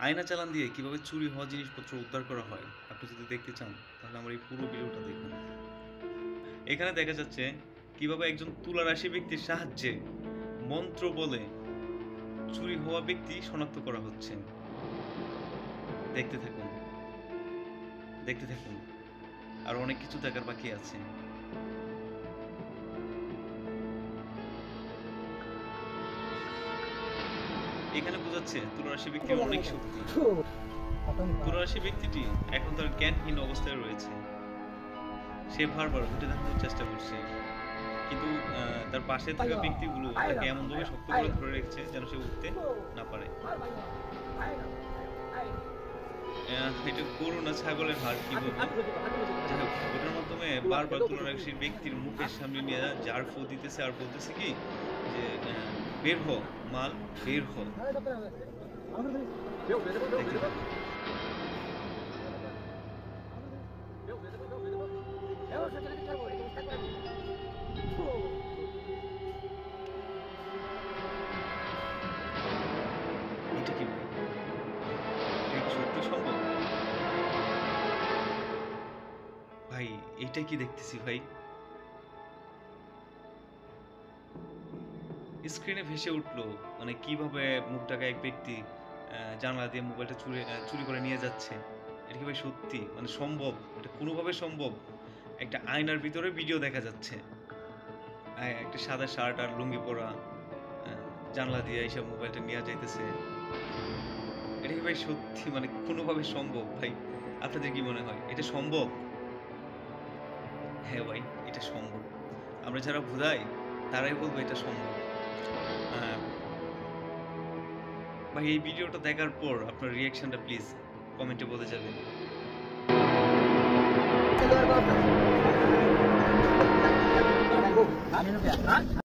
আয়না চালান দিয়ে কিভাবে চুরি হওয়া জিনিসপত্র উদ্ধার করা হয় আপনি যদি দেখতে চান তাহলে আমার এই পুরো ভিডিওটা দেখুন। এখানে দেখা যাচ্ছে কিভাবে একজন তুলারাশি ব্যক্তির সাহায্যে মন্ত্র বলে চুরি হওয়া ব্যক্তি শনাক্ত করা হচ্ছে। দেখতে থাকুন দেখতে থাকুন, আর অনেক কিছু দেখার বাকি আছে। এখানে বোঝাচ্ছে তুলারাশি ব্যক্তির অনেক শক্তি। তুলারাশি ব্যক্তিটি এখন তার জ্ঞানহীন অবস্থায় রয়েছে। সে বারবার উঠে দাঁড়ানোর চেষ্টা করছে, কিন্তু তার পাশে থাকা ব্যক্তিগুলো তাকে এমনভাবে শক্ত করে ধরে রেখেছে যেন সে উঠতে না পারে। এটা গরু না ছাগলের হাড় কিভাবে, যাই হোক ওটার মাধ্যমে বারবার তুলারাশি ব্যক্তির মুখের সামনে নিয়ে জার ফু দিতেছে আর বলতেছে কি যে বের হ মাল, বের হ। এটা কি সত্যি সম্ভব ভাই? এটা কি দেখতেছি ভাই? স্ক্রিনে ভেসে উঠলো মানে কিভাবে মুখ ঢাকা এক ব্যক্তি জানলা দিয়ে মোবাইলটা চুরি করে নিয়ে যাচ্ছে। এটা কি ভাই সত্যি মানে সম্ভব? এটা কোনোভাবে সম্ভব? একটা আয়নার ভিতরে ভিডিও দেখা যাচ্ছে, একটা সাদা শার্ট আর লুঙ্গি পরা জানলা দিয়ে এইসব মোবাইলটা নিয়ে যাইতেছে। এটা কি ভাই সত্যি মানে কোনোভাবে সম্ভব ভাই? আপনাদের কি মনে হয় এটা সম্ভব? হ্যাঁ ভাই, এটা সম্ভব। আমরা যারা ভুলাই তারাই বলবো এটা সম্ভব। ভাই এই ভিডিওটা দেখার পর আপনার রিয়াকশনটা প্লিজ কমেন্টে বলে যাবেন।